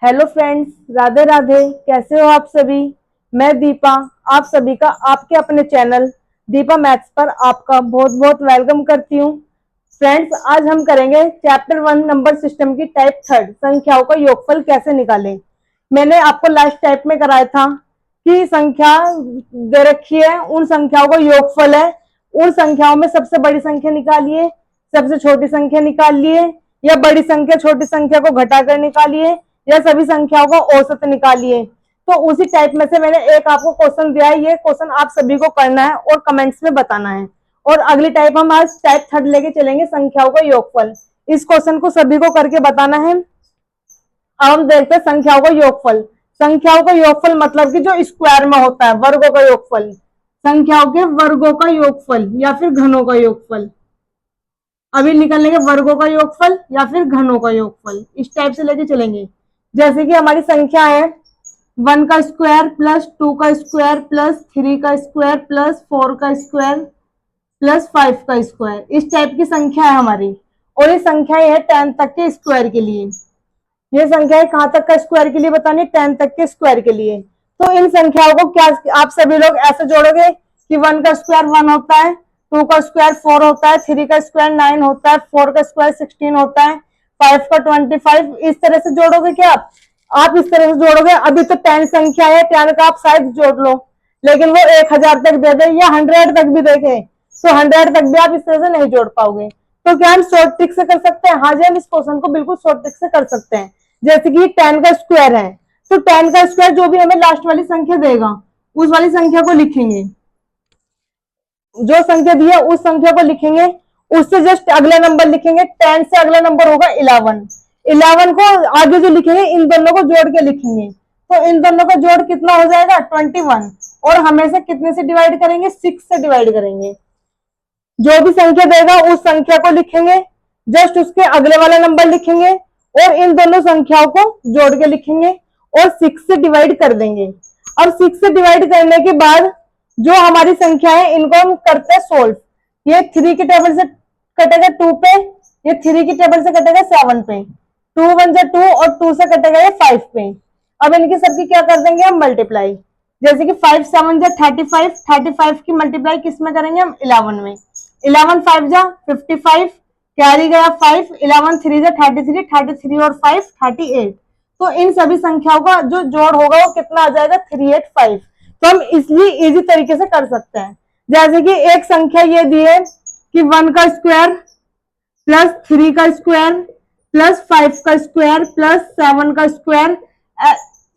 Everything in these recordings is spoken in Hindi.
Hello friends, Radhe Radhe. कैसे हो आप सभी। मैं दीपा आप सभी का आपके अपने चैनल दीपा मैथ्स पर आपका बहुत बहुत वेलकम करती हूँ। फ्रेंड्स, आज हम करेंगे चैप्टर 1 नंबर सिस्टम की टाइप थर्ड, संख्याओं का योगफल कैसे निकालें। मैंने आपको लास्ट टाइप में कराया था कि संख्या दे रखी है, उन संख्याओं का योगफल है, उन संख्याओं में सबसे बड़ी संख्या निकालिए, सबसे छोटी संख्या निकालिए, या बड़ी संख्या छोटी संख्या को घटाकर निकालिए, या सभी संख्याओं का औसत निकालिए। तो उसी टाइप में से मैंने एक आपको क्वेश्चन दिया है, ये क्वेश्चन आप सभी को करना है और कमेंट्स में बताना है। और अगली टाइप हम आज टाइप थर्ड लेके चलेंगे, संख्याओं का योगफल। इस क्वेश्चन को सभी को करके बताना है। अब हम देखते हैं संख्याओं का योगफल। संख्याओं का योगफल मतलब कि जो स्क्वायर में होता है, वर्गों का योगफल, संख्याओं के वर्गों का योगफल या फिर घनों का योगफल। अभी निकल लेंगे वर्गों का योगफल या फिर घनों का योगफल, इस टाइप से लेके चलेंगे। जैसे कि हमारी संख्या है 1 का स्क्वायर प्लस 2 का स्क्वायर प्लस 3 का स्क्वायर प्लस 4 का स्क्वायर प्लस 5 का स्क्वायर, इस टाइप की संख्या है हमारी। और ये संख्याएं है 10 तक के स्क्वायर के लिए। ये संख्या है कहां तक का स्क्वायर के लिए बतानी, 10 तक के स्क्वायर के लिए। तो इन संख्याओं को क्या आप सभी लोग ऐसे जोड़ोगे कि 1 का स्क्वायर 1 होता है, 2 का स्क्वायर 4 होता है, 3 का स्क्वायर 9 होता है, 4 का स्क्वायर 16 होता है, 5 का 25, इस तरह से जोड़ोगे क्या आप इस तरह से जोड़ोगे। अभी तो 10 संख्या है, 10 का आप शायद जोड़ लो, लेकिन वो 1000 तक दे दे या 100 तक भी देखे तो 100 तक भी आप इस तरह से नहीं जोड़ पाओगे। तो क्या हम शॉर्ट ट्रिक से कर सकते हैं? हाँ जी, हम इस क्वेश्चन को बिल्कुल शॉर्ट ट्रिक से कर सकते हैं। जैसे कि 10 का स्क्वायर है, तो 10 का स्क्वायर जो भी हमें लास्ट वाली संख्या देगा उस वाली संख्या को लिखेंगे, जो संख्या दी है उस संख्या को लिखेंगे, उससे जस्ट अगला नंबर लिखेंगे। 10 से अगला नंबर होगा 11, 11 को आगे जो लिखेंगे इन दोनों को जोड़ के लिखेंगे। तो इन दोनों का जोड़ कितना हो जाएगा 21, और हमेशा कितने से डिवाइड करेंगे 6 से डिवाइड करेंगे। जो भी संख्या देगा उस संख्या को लिखेंगे, जस्ट उसके अगले वाला नंबर लिखेंगे और इन दोनों संख्याओं को जोड़ के लिखेंगे और 6 से डिवाइड कर देंगे। अब 6 से डिवाइड करने के बाद जो हमारी संख्या है इनको हम करते हैं सोल्व। ये 3 के टेबल से कटेगा 2 पे, ये 3 की टेबल से कटेगा 7 पे, 2 1 जा 2 और 2 से कटेगा ये 5 पे। अब इनकी सबकी क्या कर देंगे हम मल्टीप्लाई। जैसे कि 5 7 जा 35, 35 की मल्टीप्लाई किस में करेंगे हम 11 में। 11 5 जा 55, कैरी गया 5, 11 3 जा 33, 33 और 5 38। तो इन सभी संख्याओं का जो जोड़ होगा वो कितना आ जाएगा 385। तो हम इसलिए इजी तरीके से कर सकते हैं। जैसे कि एक संख्या ये दी है कि 1 का स्क्वायर प्लस 3 का स्क्वायर प्लस 5 का स्क्वायर प्लस 7 का स्क्वायर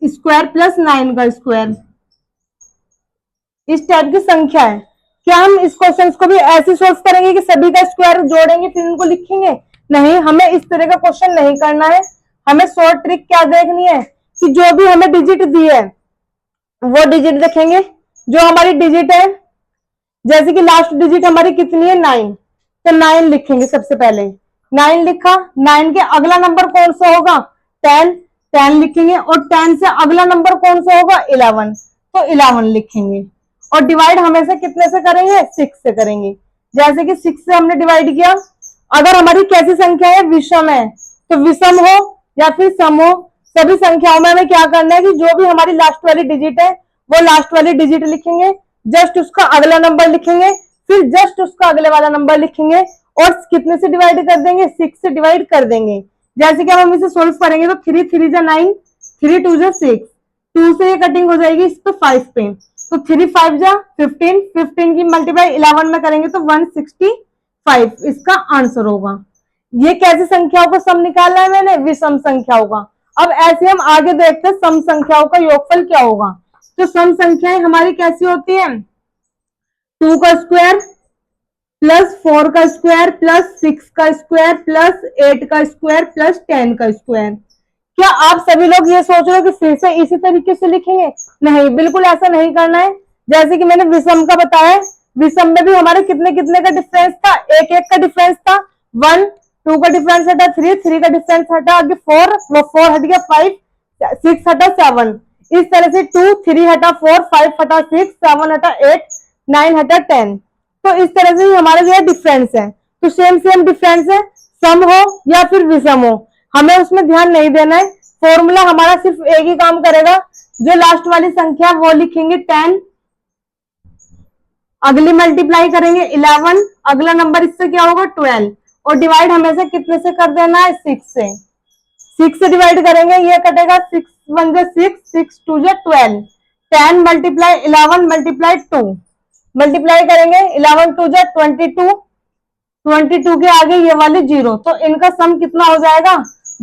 स्क्वायर प्लस 9 का स्क्वायर, इस टाइप की संख्या है। क्या हम इस क्वेश्चन को भी ऐसे सोल्व करेंगे कि सभी का स्क्वायर जोड़ेंगे फिर इनको लिखेंगे? नहीं, हमें इस तरह का क्वेश्चन नहीं करना है। हमें शॉर्ट ट्रिक क्या देखनी है कि जो भी हमें डिजिट दी है वो डिजिट देखेंगे। जो हमारी डिजिट है, जैसे कि लास्ट डिजिट हमारी कितनी है 9, तो 9 लिखेंगे। सबसे पहले 9 लिखा, 9 के अगला नंबर कौन सा होगा 10, 10 लिखेंगे। और 10 से अगला नंबर कौन सा होगा 11, तो 11 लिखेंगे। और डिवाइड हमेशा कितने से करेंगे 6 से करेंगे। जैसे कि 6 से हमने डिवाइड किया। अगर हमारी कैसी संख्या है विषम है, तो विषम हो या फिर सम हो, सभी संख्याओं में हमें क्या करना है कि जो भी हमारी लास्ट वाली डिजिट है वो लास्ट वाली डिजिट लिखेंगे, जस्ट उसका अगला नंबर लिखेंगे, फिर जस्ट उसका अगले वाला नंबर लिखेंगे और कितने से डिवाइड कर देंगे 6 से डिवाइड कर देंगे। जैसे कि हम इसे सोल्व करेंगे तो 3 3 जा 9, 3 2 जा 6, 2 से ये कटिंग हो जाएगी इस पे 5 पे, तो 3 5 जा 15, 15 की मल्टीप्लाई 11 में करेंगे तो 165 इसका आंसर होगा। ये कैसी संख्याओं को सम निकालना है मैंने, विषम संख्याओं का। अब ऐसे हम आगे देखते हैं सम संख्याओं का योगफल क्या होगा। तो सम संख्याएं हमारी कैसी होती है 2 का स्क्वायर प्लस 4 का स्क्वायर प्लस 6 का स्क्वायर प्लस 8 का स्क्वायर प्लस 10 का स्क्वायर। क्या आप सभी लोग ये सोच रहे हो कि फिर से इसी तरीके से लिखेंगे? नहीं, बिल्कुल ऐसा नहीं करना है। जैसे कि मैंने विषम का बताया, विषम में भी हमारे कितने कितने का डिफरेंस था, एक एक का डिफरेंस था। 1 2 का डिफरेंस हटा 3, 3 का डिफरेंस हटा आगे 4, वो 4 हट गया 5, 6 हटा 7, इस तरह से 2 3 हटा 4, 5 हटा 6, 7 हटा 8, 9 हटा 10। तो इस तरह से ही हमारा जो है डिफरेंस है। तो सेम सेम डिफरेंस है, सम हो या फिर विषम हो, हमें उसमें ध्यान नहीं देना है। फॉर्मूला हमारा सिर्फ एक ही काम करेगा, जो लास्ट वाली संख्या वो लिखेंगे 10, अगली मल्टीप्लाई करेंगे 11, अगला नंबर इससे क्या होगा 12, और डिवाइड हमेशा कितने से कर देना है 6 से। 6 से डिवाइड करेंगे, ये कटेगा 6 1 जा 6, 6 2 जा 12, 10 मल्टीप्लाई 11 मल्टीप्लाई 2, मल्टीप्लाई करेंगे 11 2 जा 22, 22 के आगे ये वाले 0, तो इनका सम कितना हो जाएगा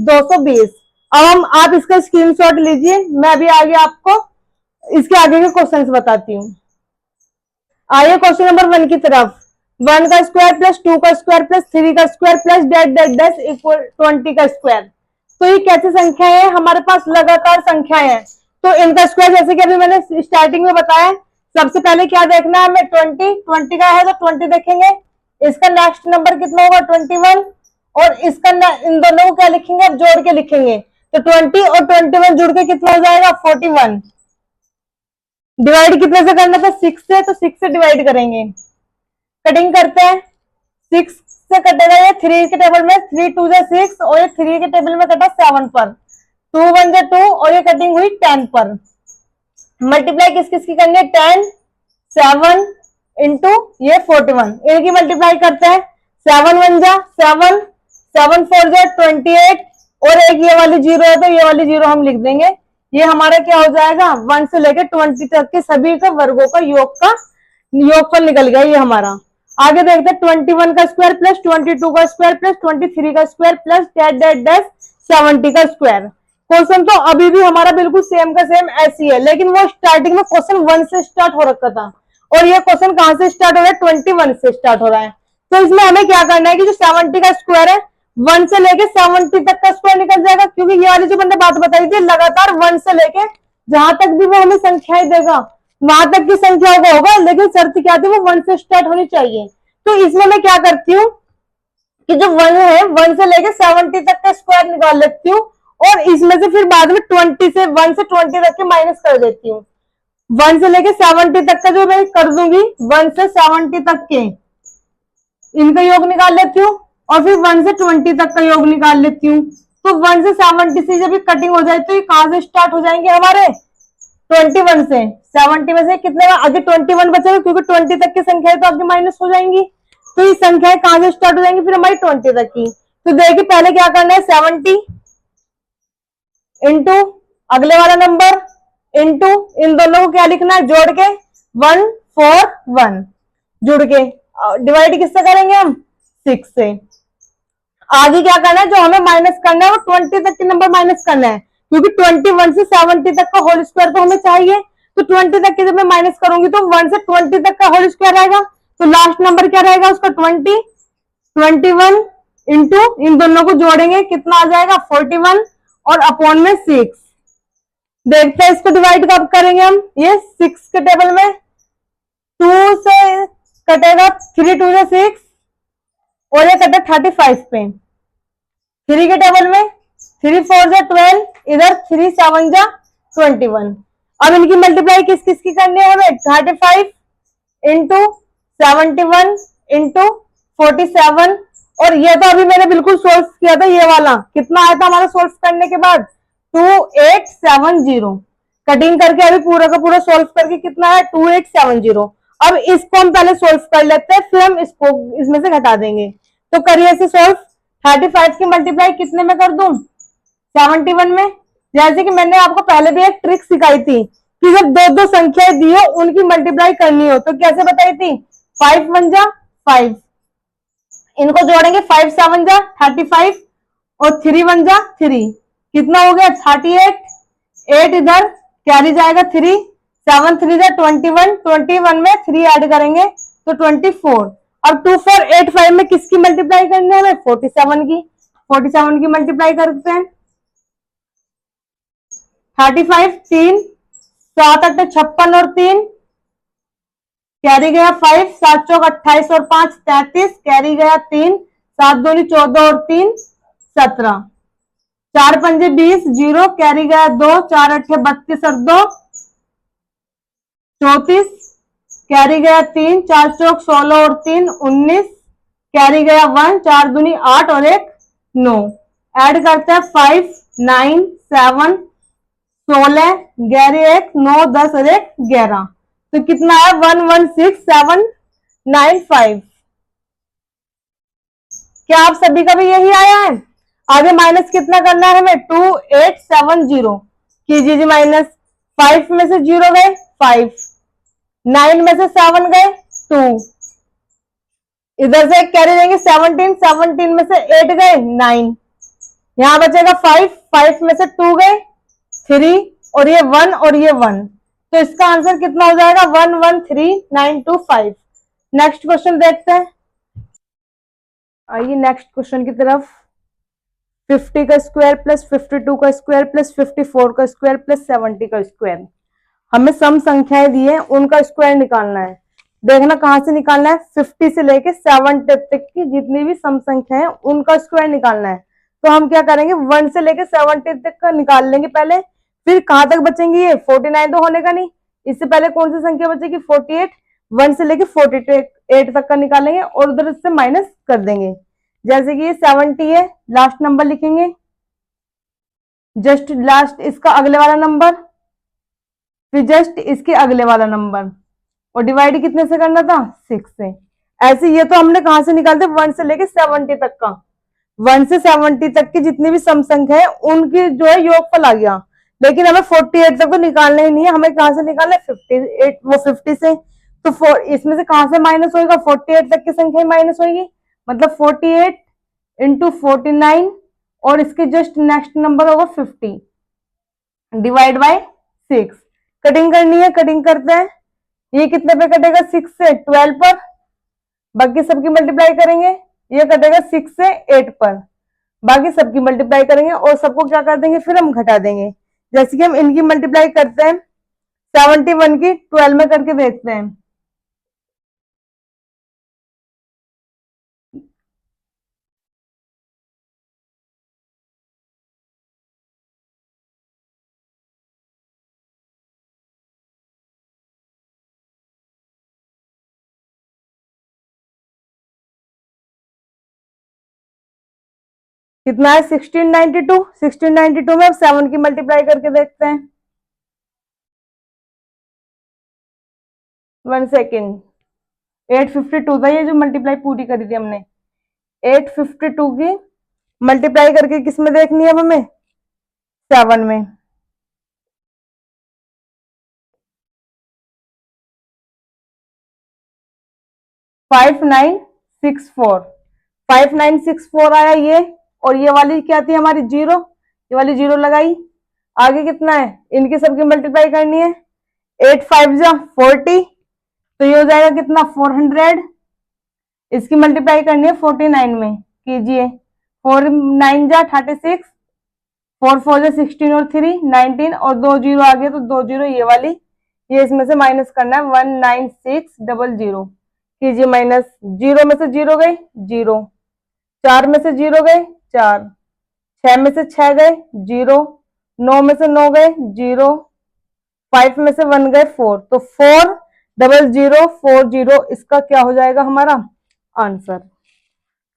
220। अब आप इसका स्क्रीनशॉट लीजिए, मैं अभी आगे आपको इसके आगे के क्वेश्चंस बताती हूँ। आइए क्वेश्चन नंबर 1 की तरफ। 1 का स्क्वायर प्लस 2 का स्क्वायर प्लस 3 का square plus dot dot dot equal 20 का स्क्वायर। तो ये कैसी संख्या है, हमारे पास लगातार संख्याएं हैं, तो इनका स्क्वायर जैसे कि अभी मैंने स्टार्टिंग में बताया, सबसे पहले क्या देखना है हमें 20 का है तो 20 देखेंगे, इसका नेक्स्ट नंबर कितना होगा 21, और इसका इन दोनों को क्या लिखेंगे, अब जोड़ के लिखेंगे, तो 20 और 21 जुड़ के कितना हो जाएगा 41। डिवाइड कितने से करना था 6 से, तो 6 से डिवाइड करेंगे, कटिंग करते हैं, 6 से कटेगा ये 3 के टेबल में, 3 2 जा 6, और ये 3 के टेबल में कटा 7 पर, 2 1 जा 2, और ये कटिंग हुई 10 पर। मल्टीप्लाई किस किस की करनी है 10 7 इंटू ये 41, इनकी मल्टीप्लाई करते हैं, 7 1 जा 7, 7 4 जा 28, और एक ये वाली 0 है तो ये वाली 0 हम लिख देंगे। ये हमारा क्या हो जाएगा 1 से लेकर 20 तक के सभी का वर्गों का योगफल निकल गया ये हमारा। आगे देखते हैं 21 का स्क्वायर प्लस 22 का स्क्वायर प्लस 23 का square plus dot dot dot 70 का स्क्वायर। क्वेश्चन तो अभी भी हमारा बिल्कुल सेम का सेम ऐसी है, लेकिन वो स्टार्टिंग में क्वेश्चन 1 से स्टार्ट हो रखा था, और ये क्वेश्चन कहां से स्टार्ट हो रहा है 21 से स्टार्ट हो रहा है। तो इसमें हमें क्या करना है कि जो 70 का स्क्वायर है 1 से लेके 70 तक का स्क्वायर निकल जाएगा, क्योंकि ये वाली जो मैंने बात बताई थी लगातार 1 से लेके जहां तक भी वो हमें संख्याएं देगा वहां तक की संख्याओं का होगा, लेकिन शर्त क्या थी वो 1 से स्टार्ट होनी चाहिए। तो इसमें मैं क्या करती हूँ कि जो 1 है 1 से लेके 70 तक का स्क्वायर निकाल लेती हूँ, और इसमें से फिर बाद में 1 से 20 तक के माइनस कर देती हूँ। 1 से लेके 70 तक का जो मैं कर दूंगी 1 से 70 तक के इनका योग निकाल लेती हूँ, और फिर 1 से 20 तक का योग निकाल लेती हूँ। तो 1 से 70 से जब कटिंग हो जाए तो ये कहां से स्टार्ट हो जाएंगे हमारे 21 से। 70 में से कितने आगे 21 बचेगा, क्योंकि 20 तक की संख्या तो आगे माइनस हो जाएंगी, तो ये संख्याएं कहां से स्टार्ट हो जाएंगी फिर हमारी 20 तक की। तो देखिए पहले क्या करना है 70 इंटू अगले वाला नंबर इंटू इन दोनों को क्या लिखना है जोड़ के 1 4 1 जुड़ के डिवाइड किससे करेंगे हम 6 से। आगे क्या करना है जो हमें माइनस करना है वो 20 तक के नंबर माइनस करना है, क्योंकि 21 से 70 तक का होल स्क्वायर तो हमें चाहिए। तो 20 तक के जब मैं माइनस करूंगी तो 1 से 20 तक का होल स्क्वायर आएगा, तो लास्ट नंबर क्या रहेगा उसका 20 21 इंटू इन दोनों को जोड़ेंगे कितना आ जाएगा 41 और अपॉन में 6। देखते हैं इसको डिवाइड कब करेंगे हम, ये 6 के टेबल में 2 से कटेगा 3 2 से 6, और ये कटे 35 पे, 3 के टेबल में 3 4 जा 12, इधर 3 7 जा 21। अब इनकी मल्टीप्लाई किस किस की करनी है हमें 35 इंटू 71 इंटू 47, और ये तो अभी मैंने बिल्कुल सोल्व किया था, ये वाला कितना आया था हमारा सोल्व करने के बाद 2870। कटिंग करके अभी पूरा का पूरा सोल्व करके कितना है 2870। अब इसको हम पहले सोल्व कर लेते हैं, फिर हम इसको इसमें से घटा देंगे। तो करिए इसे सोल्व। 35 की मल्टीप्लाई कितने में कर दूं 71 में। जैसे कि मैंने आपको पहले भी एक ट्रिक सिखाई थी कि जब दो दो संख्याएं दी हो उनकी मल्टीप्लाई करनी हो तो कैसे बताई थी 5 1 जा 5, इनको जोड़ेंगे 5 7 जा 35 और 3 1 जा 3, कितना हो गया 38, 8 इधर कैरी जाएगा 3, 7 3 जा 21, 21 में 3 ऐड करेंगे तो 24। अब 2 4 8 5 में किसकी मल्टीप्लाई करनी है हमें 47 की मल्टीप्लाई करते हैं। 35 3 7 8 56 और 3 कैरी गया 5, 7 चौक 28 और 5 33, कैरी गया 3, 7 दूनी 14 और 3 17, 4 पंजे 20 0, कैरी गया 2, 4 अट्ठे 32 और 2 34, कैरी गया 3, 4 चौक 16 और 3 19, कैरी गया 1, 4 दूनी 8 और 1 9, ऐड करते हैं 5 9 7, 16, 11 1, 9 10 और 1 11। तो कितना है 116795। क्या आप सभी का भी यही आया है? आगे माइनस कितना करना है हमें? 2870 कीजिए जी माइनस। 5 में से 0 गए 5, 9 में से 7 गए 2, इधर से कैरी देंगे 17, 17 में से 8 गए 9, यहां बचेगा 5, 5 में से 2 गए 3 और ये 1 और ये 1। तो इसका आंसर कितना हो जाएगा? 113925। नेक्स्ट क्वेश्चन देखते हैं। आइए नेक्स्ट क्वेश्चन की तरफ। 50 का स्क्वायर प्लस 52 का स्क्वायर प्लस 54 का स्क्वायर प्लस 70 का स्क्वायर। हमें सम संख्याएं दी है, उनका स्क्वायर निकालना है। देखना कहां से निकालना है? 50 से लेके 70 तक की जितनी भी सम संख्या है उनका स्क्वायर निकालना है। तो हम क्या करेंगे? 1 से लेके 70 तक का निकाल लेंगे पहले, फिर कहां तक बचेंगे? ये 49 तो होने का नहीं, इससे पहले कौन सी संख्या बचेगी? 48। 1 से लेके 48 तक का निकालेंगे और उधर से माइनस कर देंगे। जैसे कि ये 70 है, लास्ट नंबर लिखेंगे, जस्ट लास्ट इसका अगले वाला नंबर, फिर जस्ट इसके अगले वाला नंबर, और डिवाइड कितने से करना था? 6 से। ऐसे ये तो हमने कहां से निकालते? 1 से लेके 70 तक का। 1 से 70 तक की जितनी भी सम संख्या है उनकी जो है योगफल आ गया। लेकिन हमें 48 तक तो निकालना ही नहीं है, हमें कहां से निकालना है? 58, वो 50 से। तो इसमें से कहां से माइनस होगा? 48 तक की संख्या माइनस होगी, मतलब 48 इंटू 49 और इसके जस्ट नेक्स्ट नंबर होगा 50 डिवाइड बाय 6। कटिंग करनी है, कटिंग करते हैं। ये कितने पे कटेगा? 6 से 12 पर, बाकी सबकी मल्टीप्लाई करेंगे। ये कटेगा 6 से 8 पर, बाकी सबकी मल्टीप्लाई करेंगे और सबको क्या कर देंगे? फिर हम घटा देंगे। जैसे कि हम इनकी मल्टीप्लाई करते हैं, 71 की 12 में करके देखते हैं। कितना है? 1692। 1692 में अब 7 की मल्टीप्लाई करके देखते हैं। 1 सेकेंड। 852 था ये जो मल्टीप्लाई पूरी करी थी हमने। 852 की मल्टीप्लाई करके किस में देखनी है अब हमें? 7 में। 5964। 5964 आया ये, और ये वाली क्या थी हमारी? 0। ये वाली 0 लगाई। आगे कितना है? इनकी सबकी मल्टीप्लाई करनी है। 8 5 जा 40, तो ये हो जाएगा कितना? 400। इसकी मल्टीप्लाई करनी है 49 में, कीजिए। 4 9 जा 36, 4 4 जा 16 और 3 19 और 2 जीरो आ गए तो 2 जीरो ये वाली, ये इसमें से माइनस करना है 19600 कीजिए माइनस। 0 में से 0 गए 0, 4 में से 0 गए 4, 6 में से 6 गए 0, 9 में से 9 गए 0, 5 में से 1 गए 4, तो 4004 इसका क्या हो जाएगा हमारा आंसर?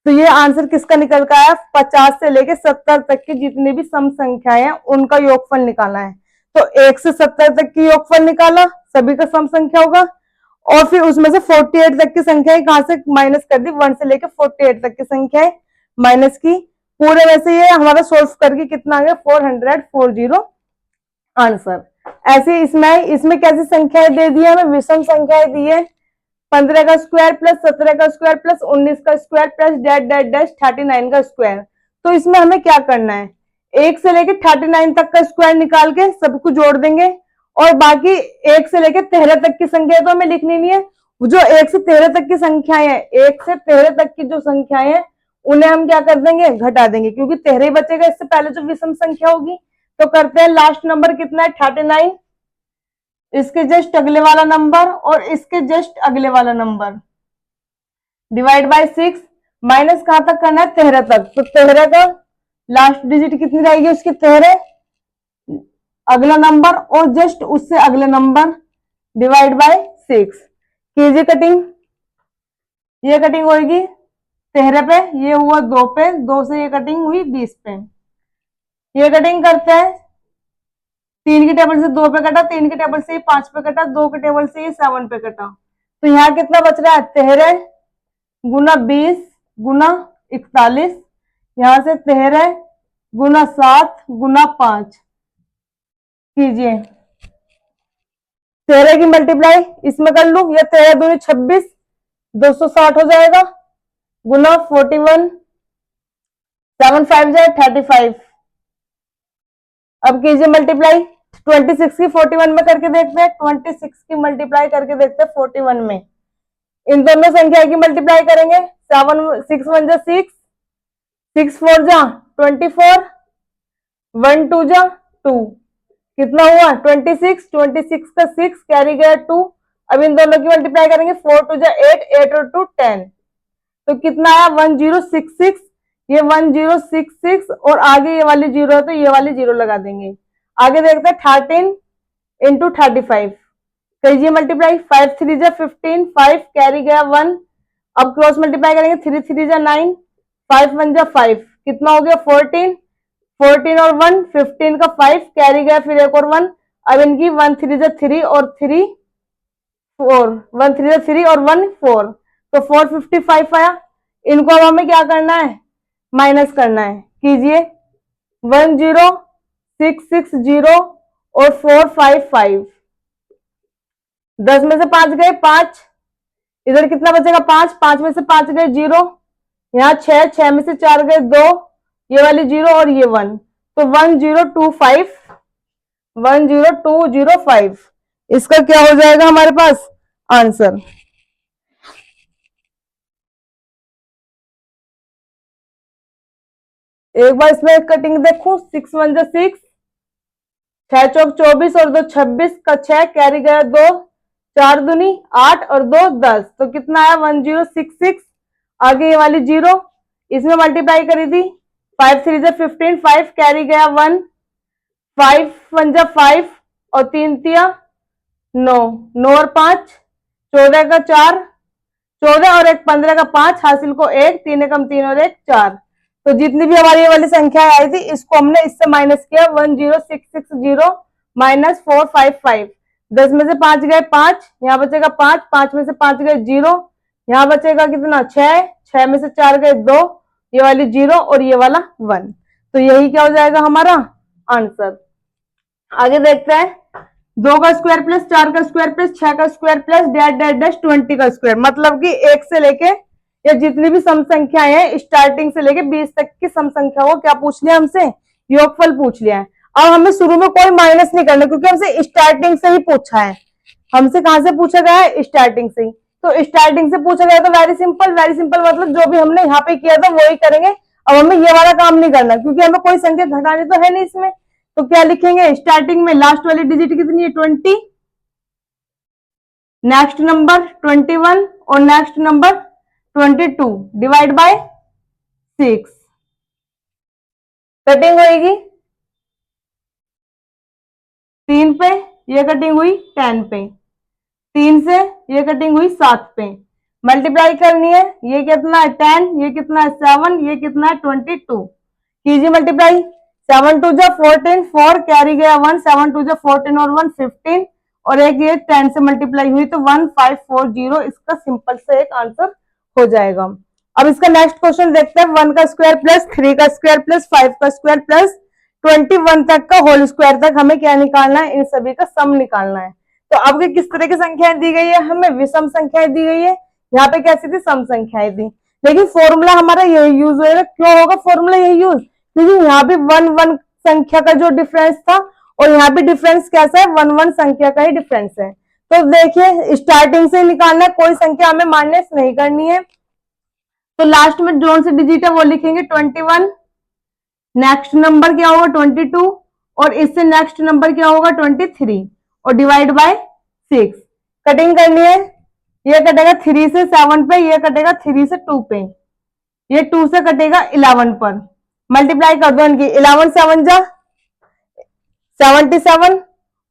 तो ये आंसर किसका निकल का है? 50 से लेके 70 तक की जितनी भी सम संख्याएं हैं उनका योगफल निकालना है। तो 1 से 70 तक की योगफल निकाला, सभी का सम संख्या होगा, और फिर उसमें से 48 तक की संख्याएं कहां से माइनस कर दी? 1 से लेकर 48 तक की संख्याएं माइनस की। पूरे में से ये हमारा सोल्व करके कितना आ गया? 440 आंसर। ऐसे इसमें कैसी संख्याएं दे दी है हमें? विषम संख्याएं दी है। 15 का स्क्वायर प्लस 17 का स्क्वायर प्लस 19 का square plus dash dash dash 39 का स्क्वायर। तो इसमें हमें क्या करना है? 1 से लेकर 39 तक का स्क्वायर निकाल के सबको जोड़ देंगे, और बाकी 1 से लेकर 13 तक की संख्या तो हमें लिखनी नहीं है। जो 1 से 13 तक की संख्याएं हैं, 1 से 13 तक की जो संख्याएं हैं उन्हें हम क्या कर देंगे? घटा देंगे, क्योंकि 13 ही बचेगा इससे पहले जो विषम संख्या होगी। तो करते हैं, लास्ट नंबर कितना है? 39, इसके जस्ट अगले वाला नंबर और इसके जस्ट अगले वाला नंबर डिवाइड बाय 6। माइनस कहां तक करना है? 13 तक। तो 13 का लास्ट डिजिट कितनी रहेगी उसकी? 13, अगला नंबर और जस्ट उससे अगले नंबर डिवाइड बाय 6। कीजिए कटिंग। ये कटिंग होगी 13 पे, ये हुआ 2 पे, 2 से ये कटिंग हुई 20 पे। ये कटिंग करते हैं 3 की टेबल से 2 पे कटा, 3 की टेबल से ये 5 पे कटा, 2 की टेबल से ये 7 पे कटा। तो यहाँ कितना बच रहा है? 13 गुना 20 गुना 41, यहां से 13 गुना 7 गुना 5 कीजिए। 13 की मल्टीप्लाई इसमें कर लू, या 13 दूनी 26, 260 हो जाएगा, गुना 41, 7 5 जाए 35। अब कीजिए मल्टीप्लाई 26 की 41 में करके देखते हैं, 26 की मल्टीप्लाई करके देखते हैं 41 में। इन दोनों संख्या की मल्टीप्लाई करेंगे, 6 1 जा 6, 6 4 जा 24, 1 2 जा 2, कितना हुआ 26, 26 का 6 कैरी गया 2। अब इन दोनों की मल्टीप्लाई करेंगे, 4 2 जा 8, 8 और 2 10, तो कितना आया 1066। ये 1066 और आगे ये वाली जीरो है तो ये वाली जीरो लगा देंगे। आगे देखते हैं 13 इंटू 35, कहिए मल्टीप्लाई, 5 3 जा 15, 5 कैरी गया 1। अब क्रॉस मल्टीप्लाई करेंगे, 3 3 जा 9, 5 1 जा 5, कितना हो गया 14, 14 और 1 15 का 5 कैरी गया फिर एक और 1। अब इनकी 1 3 जा 3 और 3 4, 1 3 जा 3 और 1 4, तो 455 आया। इनको अब हमें क्या करना है? माइनस करना है। कीजिए 10660 और 455, 10 में से 5 गए 5, इधर कितना बचेगा 5, 5 में से 5 गए 0, यहाँ 6, 6 में से 4 गए 2, ये वाली 0 और ये 1, तो 1025, 10205 इसका क्या हो जाएगा हमारे पास आंसर। एक बार इसमें कटिंग देखूं, 6 1 जा 6, 6 चौक 24 और 2 26 का 6 कैरी गया 2, 4 दूनी 8 और 2 10, तो कितना आया 1066। आगे ये वाली 0 इसमें मल्टीप्लाई करी थी, 5 3 जा 15, 5 कैरी गया 1, 5 1 जा 5 और 3 तिया 9, 9 और 5 14 का 4, 14 और 1 15 का 5, हासिल को 1, 3 एकम 3 और 1 4। तो जितनी भी हमारी ये वाली संख्या आई थी इसको हमने इससे माइनस किया, 10660 माइनस 455, 10 में से 5 गए 5, यहाँ बचेगा 5, 5 में से 5 गए 0, यहाँ बचेगा कितना 6, 6 में से 4 गए 2, ये वाली 0 और ये वाला 1, तो यही क्या हो जाएगा हमारा आंसर। आगे देखते हैं, 2 का स्क्वायर प्लस 4 का स्क्वायर प्लस 6 का square plus dash dash dash 20 का स्क्वायर, मतलब कि 1 से लेके या जितनी भी सम संख्याएं हैं स्टार्टिंग से लेके 20 तक की सम संख्या को क्या पूछ लिया हमसे, योगफल पूछ लिया है। अब हमें शुरू में कोई माइनस नहीं करना क्योंकि हमसे स्टार्टिंग से ही पूछा है। हमसे कहां से पूछा गया है? स्टार्टिंग से ही। तो स्टार्टिंग से पूछा गया तो वेरी सिंपल मतलब जो भी हमने यहाँ पे किया था वही करेंगे। अब हमें ये वाला काम नहीं करना क्योंकि हमें कोई संख्या घटानी तो है नहीं इसमें। तो क्या लिखेंगे, स्टार्टिंग में लास्ट वाली डिजिट कितनी है 20, नेक्स्ट नंबर 21 और next number 22 divide by 6, cutting होगी 3 पे, ये कटिंग हुई 10 पे, 3 से ये कटिंग हुई 7 पे, मल्टीप्लाई करनी है, ये कितना है 10, ये कितना है 7, ये कितना है 22, कीजिए मल्टीप्लाई, 7 2 जा 14, 4 कैरी गया 1, 7 2 जा 14 और 1 15 और एक ये 10 से मल्टीप्लाई हुई तो 1540, इसका सिंपल से एक आंसर हो जाएगा। अब इसका नेक्स्ट क्वेश्चन देखते हैं, 1 का स्क्वायर प्लस 3 का स्क्वायर प्लस 5 का स्क्वायर प्लस 21 तक का होल स्क्वायर तक हमें क्या निकालना है, इन सभी का सम निकालना है। तो आपके किस तरह की संख्याएं दी गई है, हमें विषम संख्याएं दी गई है, यहाँ पे कैसी थी सम संख्याएं थी, लेकिन फॉर्मूला हमारा यही यूज होगा। क्यों होगा फॉर्मूला यही यूज, क्योंकि यहाँ पे 1 1 संख्या का जो डिफरेंस था और यहाँ पे डिफरेंस कैसा है 1 1 संख्या का ही डिफरेंस है। तो देखिए स्टार्टिंग से निकालना है, कोई संख्या हमें माइनस नहीं करनी है। तो लास्ट में जोन से डिजिट है वो लिखेंगे 21, नेक्स्ट नंबर क्या होगा 22 और इससे नेक्स्ट नंबर क्या होगा 23 और डिवाइड बाय 6, कटिंग करनी है, ये कटेगा 3 से 7 पे, ये कटेगा 3 से 2 पे, ये 2 से कटेगा 11 पर, मल्टीप्लाई कर दो इनकी, 11 7 जा 77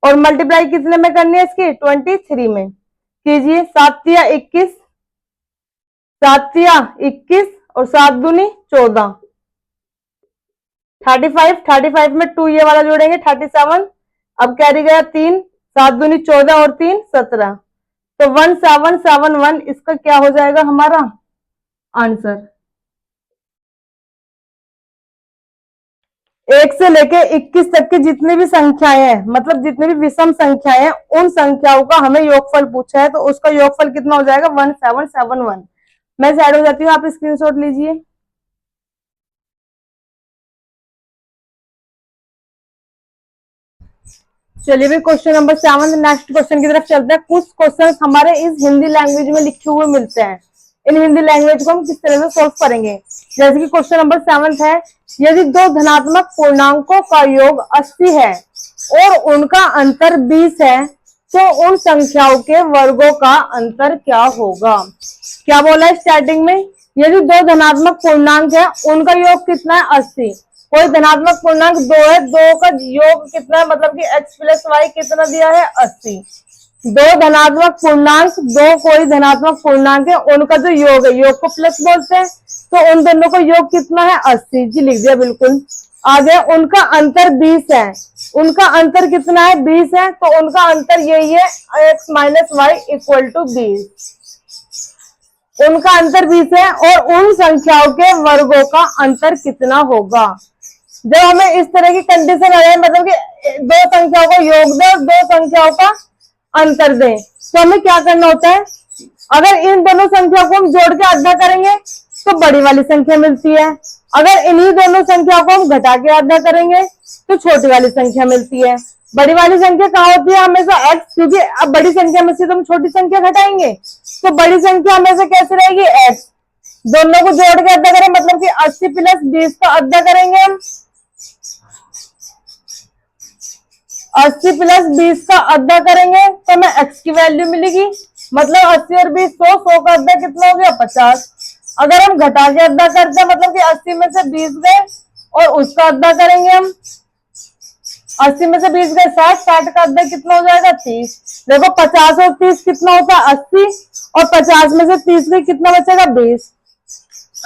और मल्टीप्लाई कितने में करनी है इसकी 23 में, कीजिए 7 तिया 21, 7 तिया 21 और 7 दूनी 14, 35 में 2 ये वाला जोड़ेंगे 37, अब कैरी गया 3, 7 दूनी 14 और 3 17, तो 1771 इसका क्या हो जाएगा हमारा आंसर। 1 से लेके 21 तक की जितनी भी संख्याएं हैं, मतलब जितनी भी विषम संख्याएं हैं, उन संख्याओं का हमें योगफल पूछा है, तो उसका योगफल कितना हो जाएगा 1771। मैं साइड हो जाती हूँ, आप स्क्रीनशॉट लीजिए। चलिए भी क्वेश्चन नंबर 7 नेक्स्ट क्वेश्चन की तरफ चलते हैं। कुछ क्वेश्चन हमारे इस हिंदी लैंग्वेज में लिखे हुए मिलते हैं, इन हिंदी लैंग्वेज को हम किस तरह से सोल्व करेंगे। जैसे कि क्वेश्चन नंबर 7 है, यदि दो धनात्मक पूर्णांकों का योग 80 है और उनका अंतर 20 है, तो उन संख्याओं के वर्गों का अंतर क्या होगा। क्या बोला है स्टार्टिंग में, यदि दो धनात्मक पूर्णांक है, उनका योग कितना है 80, कोई धनात्मक पूर्णांक 2 है, 2 का योग कितना है, मतलब कि x प्लस वाई कितना दिया है 80। दो धनात्मक पूर्णांक, दो कोई धनात्मक पूर्णांक है, उनका जो योग है, योग को प्लस बोलते हैं, तो उन दोनों का योग कितना है 80 जी, लिख दिया बिल्कुल। आगे उनका अंतर 20 है, उनका अंतर कितना है 20 है, तो उनका अंतर यही है x minus y equal to 20, उनका अंतर 20 है, और उन संख्याओं के वर्गों का अंतर कितना होगा। जब हमें इस तरह की कंडीशन आ जाए, मतलब कि दो संख्याओं को योग दे और दो संख्याओं का अंतर दें, तो हमें क्या करना होता है, अगर इन दोनों संख्याओं को हम जोड़ के आधा करेंगे तो बड़ी वाली संख्या मिलती है, अगर इन्हीं दोनों संख्याओं को हम घटा के आधा करेंगे तो छोटी वाली संख्या मिलती है। बड़ी वाली संख्या कहाँ होती है हमेशा x, क्योंकि अब बड़ी संख्या में से तो हम छोटी संख्या घटाएंगे, तो बड़ी संख्या हमेशा कैसे रहेगी x। दोनों को जोड़ के अद्धा करें, मतलब कि 80 प्लस 20 का अद्धा करेंगे हम, 80 प्लस 20 का अद्धा करेंगे तो हमें x की वैल्यू मिलेगी, मतलब 80 और 20 100, 100 का अद्धा कितना हो गया 50। अगर हम घटा के अद्धा करते हैं, मतलब कि 80 में से 20 गए और उसका अद्धा करेंगे हम, 80 में से 20 गए 60, 60 का अद्धा कितना हो जाएगा 30। देखो 50 और 30 कितना होता है 80, और 50 में से 30 गए कितना बचेगा 20।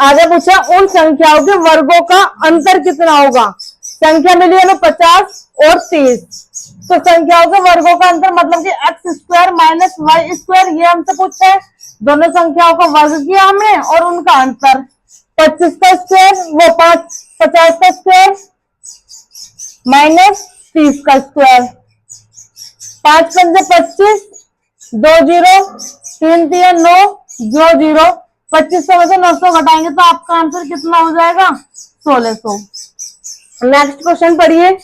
आगे पूछा उन संख्याओं के वर्गों का अंतर कितना होगा। संख्या मिली है 50 और 30, तो संख्याओं के वर्गों का अंतर मतलब कि x square minus y square, ये हमसे पूछा है। दोनों संख्याओं का वर्ग किया हमने और उनका अंतर, 25 का स्क्वायर वो 50 का स्क्वायर माइनस 30 का स्क्वायर, 5 पंजे 25, 2 जीरो, 3 3 9, 2 जीरो, 2500 में से 900 घटाएंगे तो आपका आंसर कितना हो जाएगा 1600। नेक्स्ट क्वेश्चन पढ़िए।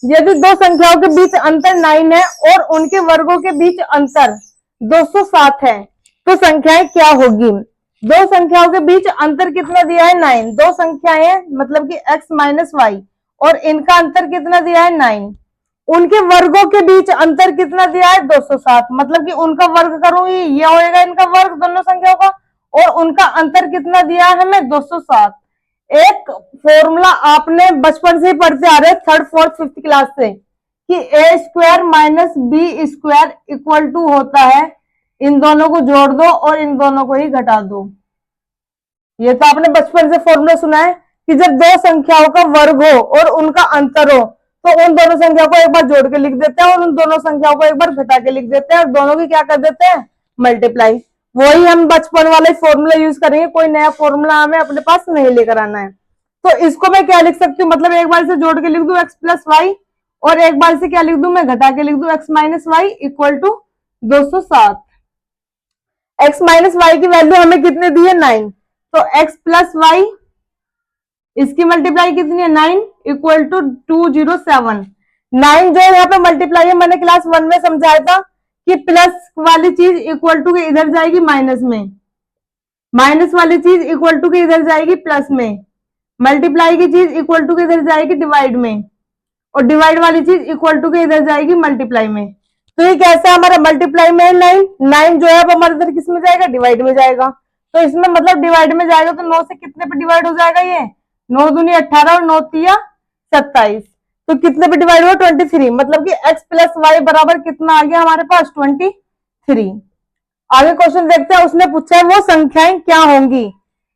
यदि दो संख्याओं के बीच अंतर 9 है और उनके वर्गों के बीच अंतर 207 है, तो संख्याएं क्या होगी। दो संख्याओं के बीच अंतर कितना दिया है 9, दो संख्याएं हैं मतलब कि x माइनस वाई, और इनका अंतर कितना दिया है 9, उनके वर्गों के बीच अंतर कितना दिया है 207, मतलब कि उनका वर्ग करूंगी ये होएगा इनका वर्ग दोनों संख्याओं का, और उनका अंतर कितना दिया है हमें 207। एक फॉर्मूला आपने बचपन से ही पढ़ते आ रहे 3rd 4th 5th क्लास से, कि a square minus b square equal to होता है, इन दोनों को जोड़ दो और इन दोनों को ही घटा दो। ये तो आपने बचपन से फॉर्मूला सुना है कि जब दो संख्याओं का वर्ग हो और उनका अंतर हो तो उन दोनों संख्याओं को एक बार जोड़ के लिख देते हैं और उन दोनों संख्याओं को एक बार घटा के लिख देते हैं और दोनों की क्या कर देते हैं मल्टीप्लाई। वही हम बचपन वाले फॉर्मूला यूज करेंगे, कोई नया फॉर्मूला हमें अपने पास नहीं लेकर आना है। तो इसको मैं क्या लिख सकती हूँ, मतलब एक बार से जोड़ के लिख दूं एक्स प्लस वाई, और एक बार से क्या लिख दूं मैं घटा के लिख दूं x minus y equal to 207। X minus y की वैल्यू हमें कितने दी है 9, तो एक्स प्लस वाई इसकी मल्टीप्लाई कितनी है 9 इक्वल टू 207। 9 जो यहाँ पे मल्टीप्लाई है, मैंने क्लास 1 में समझाया था कि प्लस वाली चीज इक्वल टू के इधर जाएगी माइनस में, माइनस वाली चीज इक्वल टू के इधर जाएगी प्लस में, मल्टीप्लाई की चीज इक्वल टू के इधर जाएगी डिवाइड में, और डिवाइड वाली चीज इक्वल टू के इधर जाएगी मल्टीप्लाई में। तो ये कैसा हमारा मल्टीप्लाई में 9, 9 जो है वो हमारे इधर किस में जाएगा डिवाइड में जाएगा, तो इसमें मतलब डिवाइड में जाएगा तो 9 से कितने पे डिवाइड हो जाएगा, ये 9 दूनी 18 और 9 तिया 27, तो कितने पे डिवाइड हुआ 23, मतलब कि x प्लस वाई बराबर कितना आ गया हमारे पास 23। आगे क्वेश्चन देखते हैं, उसने पूछा है वो संख्याएं क्या होंगी।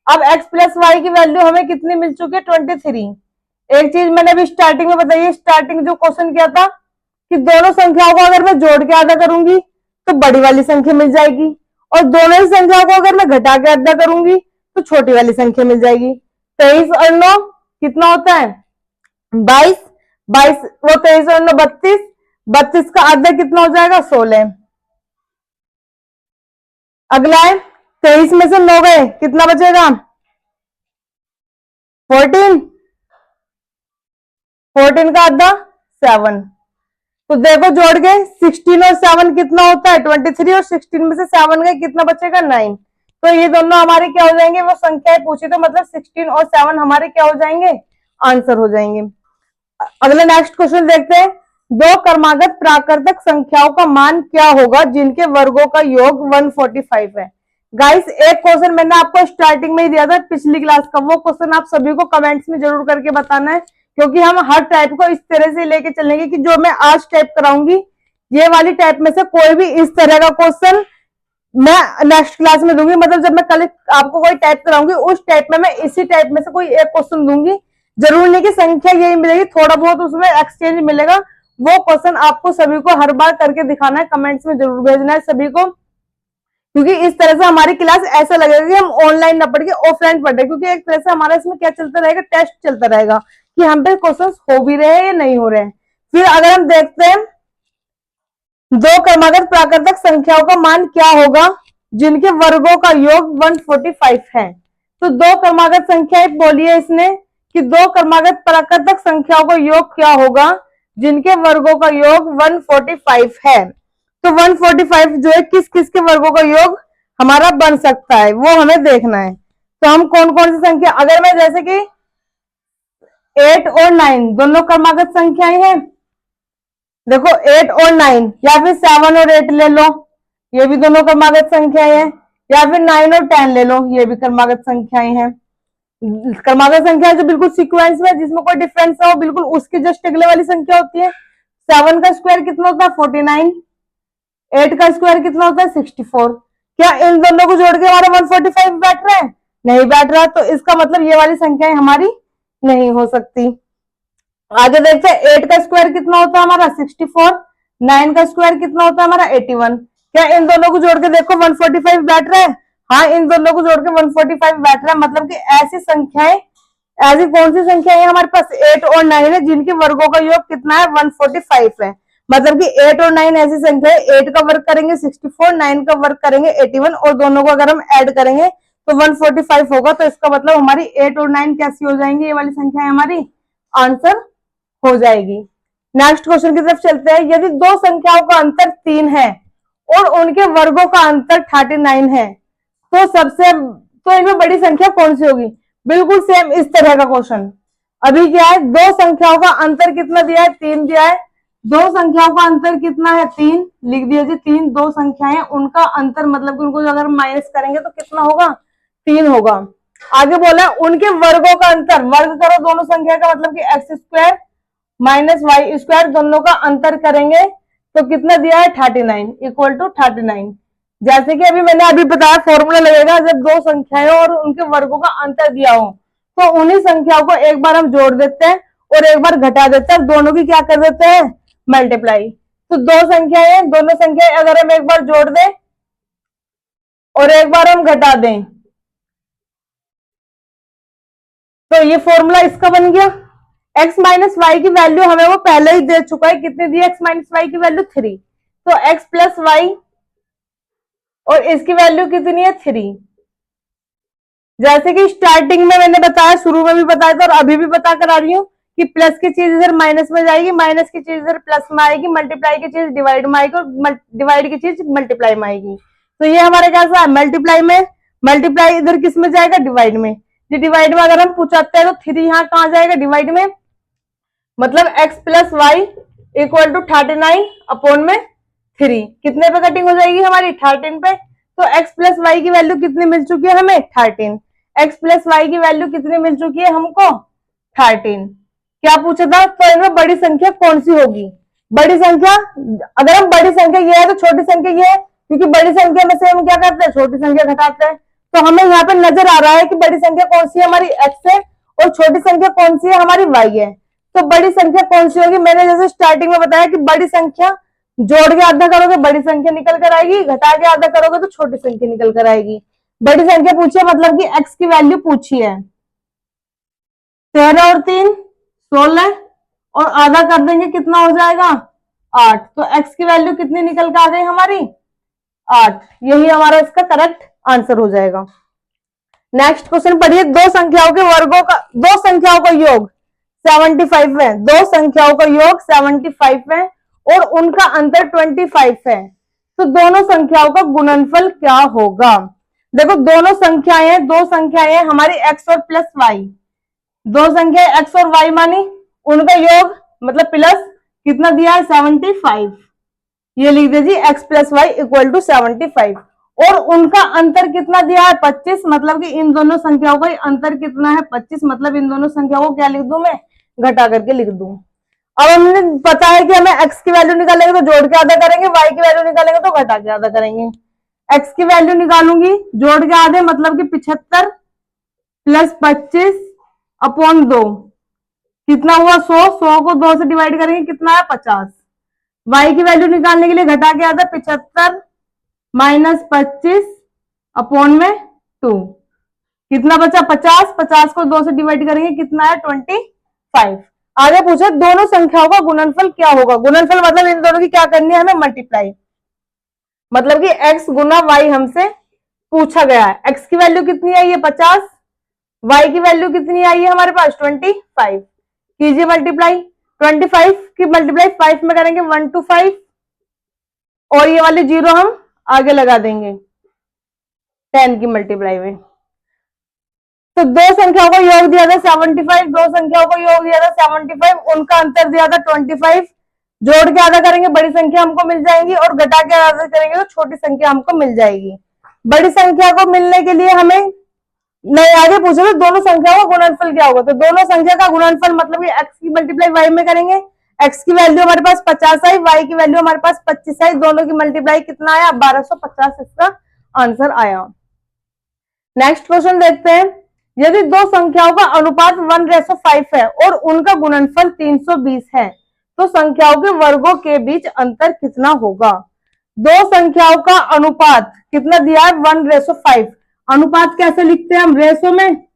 अब x प्लस वाई की वैल्यू हमें कितनी मिल चुकी है 23, एक चीज मैंने अभी स्टार्टिंग में बताई, स्टार्टिंग जो क्वेश्चन किया था कि दोनों संख्याओं को अगर मैं जोड़ के आधा करूंगी तो बड़ी वाली संख्या मिल जाएगी, और दोनों ही संख्याओं को अगर मैं घटा के आधा करूंगी तो छोटी वाली संख्या मिल जाएगी। 23 और 9 कितना होता है? 22। 22 वो 23 और 9 32। 32 का आधा कितना हो जाएगा? 16। अगला है 23 में से 9 गए, कितना बचेगा? 14। 14 का आधा 7। तो देखो जोड़ के 16 और 7 कितना होता है? 23। और 16 में से 7 गए, कितना बचेगा? 9। तो ये दोनों हमारे क्या हो जाएंगे? वो संख्याएं पूछी तो मतलब 16 और 7 हमारे क्या हो जाएंगे? आंसर हो जाएंगे। अगला नेक्स्ट क्वेश्चन देखते हैं। दो क्रमागत प्राकृतिक संख्याओं का मान क्या होगा जिनके वर्गों का योग 145 है? गाइस एक क्वेश्चन मैंने आपको स्टार्टिंग में ही दिया था पिछली क्लास का, वो क्वेश्चन आप सभी को कमेंट्स में जरूर करके बताना है, क्योंकि हम हर टाइप को इस तरह से लेके चलेंगे कि जो मैं आज टाइप कराऊंगी ये वाली टाइप में से कोई भी इस तरह का क्वेश्चन मैं नेक्स्ट क्लास में दूंगी। मतलब जब मैं कल आपको कोई टाइप कराऊंगी उस टाइप में मैं इसी टाइप में से कोई एक क्वेश्चन दूंगी। जरूर नहीं कि संख्या यही मिलेगी, थोड़ा बहुत उसमें एक्सचेंज मिलेगा। वो क्वेश्चन आपको सभी को हर बार करके दिखाना है, कमेंट्स में जरूर भेजना है सभी को, क्योंकि इस तरह से हमारी क्लास ऐसा लगेगा कि हम ऑनलाइन न पढ़ के ऑफलाइन पढ़ रहे, क्योंकि एक तरह से हमारा इसमें क्या चलता रहेगा? टेस्ट चलता रहेगा कि हम पे क्वेश्चन हो भी रहे हैं या नहीं हो रहे हैं। फिर अगर हम देखते हैं दो क्रमागत प्राकृतिक संख्याओं का मान क्या होगा जिनके वर्गों का योग 145 है? तो दो क्रमागत संख्याएं बोली है इसने कि दो क्रमागत प्राकृतिक संख्याओं का योग क्या होगा जिनके वर्गों का योग 145 है। तो 145 जो है किस किस के वर्गों का योग हमारा बन सकता है वो हमें देखना है। तो हम कौन कौन सी संख्या, अगर मैं जैसे कि 8 और 9 दोनों क्रमागत संख्याएं हैं, देखो 8 और 9, या फिर 7 और 8 ले लो, ये भी दोनों क्रमागत संख्याएं हैं, या फिर 9 और 10 ले लो, ये भी क्रमागत संख्याएं हैं। क्रमागत संख्या जो बिल्कुल सीक्वेंस में जिसमें कोई डिफरेंस ना हो, बिल्कुल उसके जस्ट अगले वाली संख्या होती है। 7 का स्क्वायर कितना होता है? 49। 8 का स्क्वायर कितना होता है? 64। क्या इन दोनों को जोड़ के हमारा 145 बैठ रहा है? नहीं बैठ रहा, तो इसका मतलब ये वाली संख्याएं हमारी नहीं हो सकती। आगे देखते हैं 8 का स्क्वायर कितना होता है हमारा? 64। 9 का स्क्वायर कितना होता है हमारा? 81। क्या इन दोनों को जोड़ के देखो 145 बैठ रहा है? हाँ, इन दोनों को जोड़ के 145 बैठ रहा है। मतलब कि ऐसी संख्याएं, ऐसी कौन सी संख्या है हमारे पास? 8 और 9 है जिनके वर्गों का योग कितना है? 145 है। मतलब कि 8 और 9 ऐसी संख्या है, 8 का वर्ग करेंगे 64, 9 का वर्ग करेंगे 81, और दोनों को अगर हम ऐड करेंगे तो 145 होगा। तो इसका मतलब हमारी 8 और 9 कैसी हो जाएंगी? ये वाली संख्या हमारी आंसर हो जाएगी। नेक्स्ट क्वेश्चन की तरफ चलते हैं। यदि दो संख्याओं का अंतर 3 है और उनके वर्गों का अंतर 39 है तो इनमें बड़ी संख्या कौन सी होगी? बिल्कुल सेम इस तरह का क्वेश्चन। अभी क्या है? दो संख्याओं का अंतर कितना दिया है? 3 दिया है। दो संख्याओं का अंतर कितना है? 3 लिख दिया जी। 3 दो संख्याएं, उनका अंतर मतलब कि उनको अगर माइनस करेंगे तो कितना होगा? 3 होगा। आगे बोला उनके वर्गों का अंतर, वर्ग करो दोनों संख्या का, मतलब कि x square minus y square, दोनों का अंतर करेंगे तो कितना दिया है? 39 इक्वल टू 39। जैसे कि अभी मैंने अभी बताया फॉर्मूला लगेगा जब दो संख्याएं और उनके वर्गों का अंतर दिया हो तो उन्हीं संख्याओं को एक बार हम जोड़ देते हैं और एक बार घटा देते हैं, दोनों की क्या कर देते हैं? मल्टीप्लाई। तो दो संख्याएं, दोनों संख्याएं अगर हम एक बार जोड़ दें और एक बार हम घटा दें तो ये फॉर्मूला इसका बन गया। x माइनस वाई की वैल्यू हमें वो पहले ही दे चुका है, कितनी दी? x माइनस वाई की वैल्यू 3। तो x प्लस वाई और इसकी वैल्यू कितनी है? 3। जैसे कि स्टार्टिंग में मैंने बताया, शुरू में भी बताया था और अभी भी बता कर आ रही हूँ कि प्लस की चीज इधर माइनस में जाएगी, माइनस की चीज इधर प्लस में आएगी, मल्टीप्लाई की चीज डिवाइड में आएगी और डिवाइड की चीज मल्टीप्लाई में आएगी। तो ये हमारे कैसा है? मल्टीप्लाई में। मल्टीप्लाई इधर किस में जाएगा? डिवाइड में। ये डिवाइड में अगर हम पूछाते हैं तो 3 यहाँ कहाँ जाएगा? डिवाइड में। मतलब x plus y equal to 39 upon में 3। कितने पे कटिंग हो जाएगी हमारी? 13 पे। तो x प्लस वाई की वैल्यू कितनी मिल चुकी है हमें? 13। x प्लस वाई की वैल्यू कितनी मिल चुकी है हमको? 13। क्या पूछा था? तो इनमें बड़ी संख्या कौन सी होगी? बड़ी संख्या, अगर हम बड़ी संख्या ये है तो छोटी संख्या ये है, क्योंकि बड़ी संख्या में से हम क्या करते हैं? छोटी संख्या घटाते हैं। तो हमें यहाँ पे नजर आ रहा है कि बड़ी संख्या कौन सी है हमारी? x है, और छोटी संख्या कौन सी है, हमारी y है। तो बड़ी संख्या कौन सी होगी, मैंने जैसे स्टार्टिंग में बताया कि बड़ी संख्या जोड़ के आधा करोगे बड़ी संख्या निकल कर आएगी, घटा के आधा करोगे तो छोटी संख्या निकल कर आएगी। बड़ी संख्या पूछी है मतलब कि x की वैल्यू पूछी है, 13 और 3 16 और आधा कर देंगे कितना हो जाएगा 8। तो x की वैल्यू कितनी निकल के आ गई हमारी 8। यही हमारा इसका करेक्ट आंसर हो जाएगा। नेक्स्ट क्वेश्चन पढ़िए, दो संख्याओं के वर्गों का, दो संख्याओं का योग 75 है, दो संख्याओं का योग 75 है और उनका अंतर 25 है, तो दोनों संख्याओं का गुणनफल क्या होगा। देखो दोनों संख्याएं हैं, दो संख्याएं हैं हमारी x और प्लस y, दो संख्या x और y मानी, उनका योग मतलब प्लस कितना दिया है 75, ये लिख दीजिए x plus y equal to 75 और उनका अंतर कितना दिया है 25, मतलब कि इन दोनों संख्याओं का अंतर कितना है 25, मतलब इन दोनों संख्याओं को क्या लिख दूं मैं, घटा करके लिख दूं। अब हमने पता है कि हमें x की वैल्यू निकालेंगे तो जोड़ के आधा करेंगे, y की वैल्यू निकालेंगे तो घटा के आधा करेंगे। x की वैल्यू निकालूंगी जोड़ के आधे मतलब कि 75 प्लस 25 अपॉन 2 कितना हुआ 100, 100 को 2 से डिवाइड करेंगे कितना है 50। y की वैल्यू निकालने के लिए घटा के आधा 75 माइनस 25 अपॉन में 2 कितना बचा 50, 50 को 2 से डिवाइड करेंगे कितना है 25। आगे पूछे दोनों संख्याओं का गुणनफल क्या होगा। गुणनफल मतलब इन दोनों की क्या करनी है हमें मल्टीप्लाई, मतलब कि x गुना y हमसे पूछा गया है। x की वैल्यू कितनी आई है 50, y की वैल्यू कितनी आई है हमारे पास 25, कीजिए मल्टीप्लाई। 25 की मल्टीप्लाई 5 में करेंगे 1 to 5 और ये वाले जीरो हम आगे लगा देंगे 10 की मल्टीप्लाई में। तो दो संख्याओं को योग दिया था 75, दो संख्याओं को योग दिया था 75, उनका अंतर दिया था 25, जोड़ के आधा करेंगे बड़ी संख्या हमको मिल जाएगी और घटा के आधा करेंगे तो छोटी संख्या हमको मिल जाएगी। बड़ी संख्या को मिलने के लिए हमें नहीं आगे पूछे तो दोनों संख्याओं का गुणनफल क्या होगा, तो दोनों संख्या का गुणनफल मतलब कि x की मल्टीप्लाई y में करेंगे, x की वैल्यू हमारे पास 50 आई, y की वैल्यू हमारे पास 25 आई, दोनों की मल्टीप्लाई कितना आया 1250 इसका आंसर आया। नेक्स्ट क्वेश्चन देखते हैं, यदि दो संख्याओं का अनुपात 1:5 है और उनका गुणनफल 320 है तो संख्याओं के वर्गों के बीच अंतर कितना होगा। दो संख्याओं का अनुपात कितना दिया है 1:5, अनुपात कैसे लिखते हैं हम रेशो में,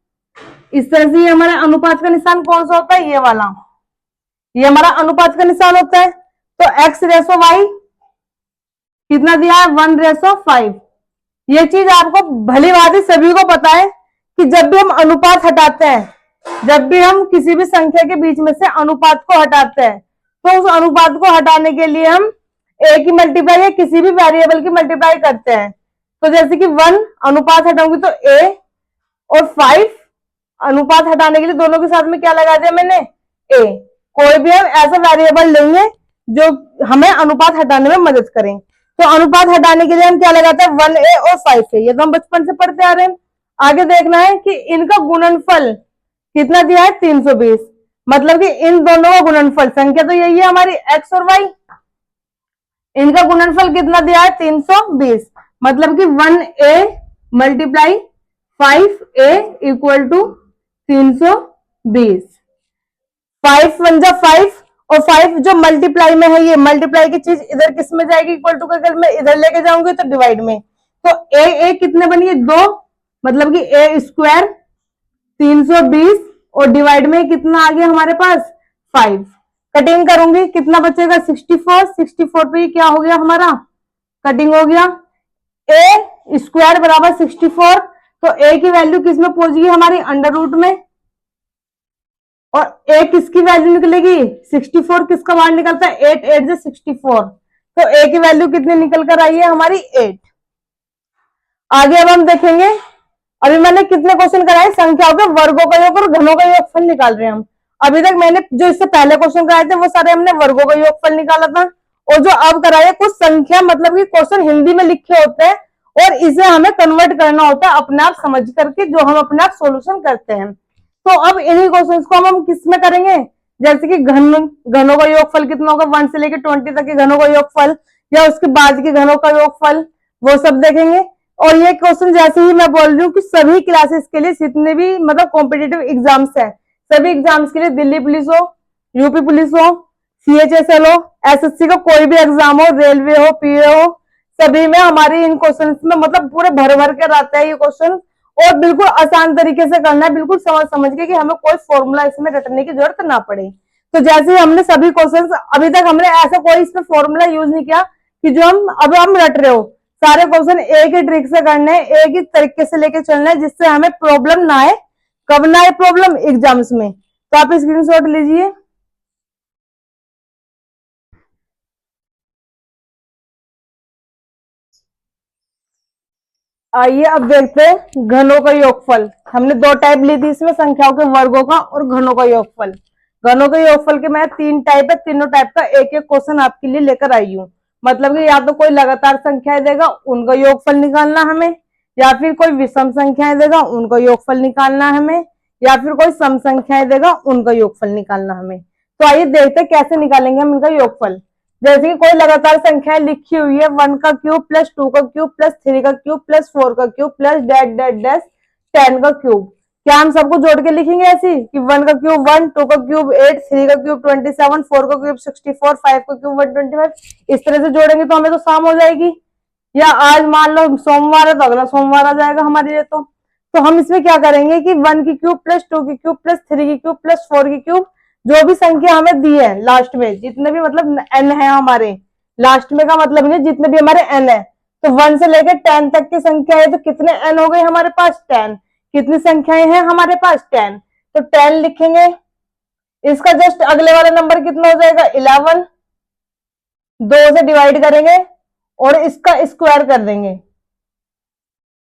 इस तरह से हमारा अनुपात का निशान कौन सा होता है ये वाला, ये हमारा अनुपात का निशान होता है। तो x/y कितना दिया है 1:5। ये चीज आपको भली भांति सभी को पता है कि जब भी हम अनुपात हटाते हैं, जब भी हम किसी भी संख्या के बीच में से अनुपात को हटाते हैं तो उस अनुपात को हटाने के लिए हम a की मल्टीप्लाई या किसी भी वेरिएबल की मल्टीप्लाई करते हैं। तो जैसे कि 1 अनुपात हटाऊंगी तो a और 5 अनुपात हटाने के लिए दोनों के साथ में क्या लगा दिया मैंने a। कोई भी हम ऐसा वेरिएबल लेंगे जो हमें अनुपात हटाने में मदद करें, तो अनुपात हटाने के लिए हम क्या लगाते हैं 1a और 5a, ये तो हम बचपन से पढ़ते आ रहे हैं। आगे देखना है कि इनका गुणनफल कितना दिया है 320, मतलब कि इन दोनों का गुणनफल, संख्या तो यही है हमारी x और y, इनका गुणनफल कितना दिया है 320, मतलब कि 1a multiply 5a equal to 320। 5 1 जा 5 और 5 जो मल्टीप्लाई में है, ये मल्टीप्लाई की चीज इधर किस में जाएगी इक्वल टू का, अगर मैं इधर लेके जाऊंगी तो डिवाइड में, तो a कितने बनिए 2, मतलब कि a स्क्वायर 320 और डिवाइड में कितना आ गया हमारे पास 5। कटिंग करूंगी कितना बचेगा 64, 64 पे क्या हो गया हमारा कटिंग हो गया, a स्क्वायर बराबर 64, तो a की वैल्यू किस में पहुंच गई हमारी अंडर रूट में, और a किसकी वैल्यू निकलेगी 64, किसका बाहर निकलता है 8 8 से 64, तो a की वैल्यू कितनी निकल कर आई है हमारी 8। आगे अब हम देखेंगे, अभी मैंने कितने क्वेश्चन कराए, संख्याओं के वर्गों का योग और घनों का योगफल निकाल रहे हैं हम। अभी तक मैंने जो इससे पहले क्वेश्चन कराए थे वो सारे हमने वर्गों का योगफल निकाला था, और जो अब कराए कुछ संख्या मतलब कि क्वेश्चन हिंदी में लिखे होते हैं और इसे हमें कन्वर्ट करना होता है अपने आप समझ करके, जो हम अपने आप सोल्यूशन करते हैं। तो अब इन्हीं क्वेश्चन को हम किस में करेंगे, जैसे कि घनों का योगफल कितना होगा 1 से लेकर 20 तक के घनों का योगफल, या उसके बाद के घनों का योगफल, वो सब देखेंगे। और ये क्वेश्चन जैसे ही मैं बोल रही हूँ कि सभी क्लासेस के लिए जितने भी मतलब कॉम्पिटेटिव एग्जाम्स है, सभी एग्जाम्स के लिए, दिल्ली पुलिस हो, यूपी पुलिस हो, सीएचएसएल हो, एसएससी का कोई भी एग्जाम हो, रेलवे हो, पीए हो, सभी में हमारे इन क्वेश्चन में मतलब पूरे भर भर के रहता है ये क्वेश्चन। और बिल्कुल आसान तरीके से करना है, बिल्कुल समझ समझ के कि हमें कोई फॉर्मूला इसमें रटने की जरूरत ना पड़े। तो जैसे हमने सभी क्वेश्चन, अभी तक हमने ऐसा कोई इसमें फॉर्मूला यूज नहीं किया कि जो हम रट रहे हो। सारे क्वेश्चन एक ही ट्रिक से करने हैं, एक ही तरीके से लेके चलना है, जिससे हमें प्रॉब्लम ना आए। कब ना आए प्रॉब्लम? एग्जाम्स में। तो आप स्क्रीनशॉट लीजिए। आइए अब देखते हैं घनों का योगफल। हमने दो टाइप ली थी इसमें, संख्याओं के वर्गों का और घनों का योगफल। घनों के योगफल के मैं तीन टाइप है, तीनों टाइप का एक एक क्वेश्चन आपके लिए लेकर आई हूँ। मतलब कि या तो कोई लगातार संख्याएं देगा, उनका योगफल निकालना हमें, या फिर कोई विषम संख्याएं देगा, उनका योगफल निकालना हमें, या फिर कोई सम संख्याएं देगा, उनका योगफल निकालना हमें। तो आइए देखते हैं कैसे निकालेंगे हम इनका योगफल। जैसे कि कोई लगातार संख्याएं लिखी हुई है, 1 का क्यूब प्लस 2 का क्यूब प्लस 3 का क्यूब प्लस 4 का cube plus that that dash 10 का क्यूब। क्या हम सबको जोड़ के लिखेंगे ऐसी कि 1 का क्यूब 1, 2 का क्यूब 8, 3 का क्यूब 27, 4 का क्यूब 64, 5 का क्यूब 125? इस तरह से जोड़ेंगे तो हमें तो शाम हो जाएगी। या आज मान लो सोमवार है तो अगला सोमवार आ जाएगा हमारे लिए। तो हम इसमें क्या करेंगे कि 1 की क्यूब प्लस 2 की क्यूब प्लस 3 की क्यूब प्लस 4 की क्यूब, जो भी संख्या हमें दी है लास्ट में, जितने भी मतलब एन है हमारे, लास्ट में का मतलब नहीं, जितने भी हमारे एन है, तो 1 से लेकर 10 तक की संख्या है, तो कितने एन हो गए हमारे पास? 10। कितनी संख्याएं हैं हमारे पास? 10। तो 10 लिखेंगे। इसका जस्ट अगले वाला नंबर कितना हो जाएगा? 11। 2 से डिवाइड करेंगे और इसका स्क्वायर कर देंगे।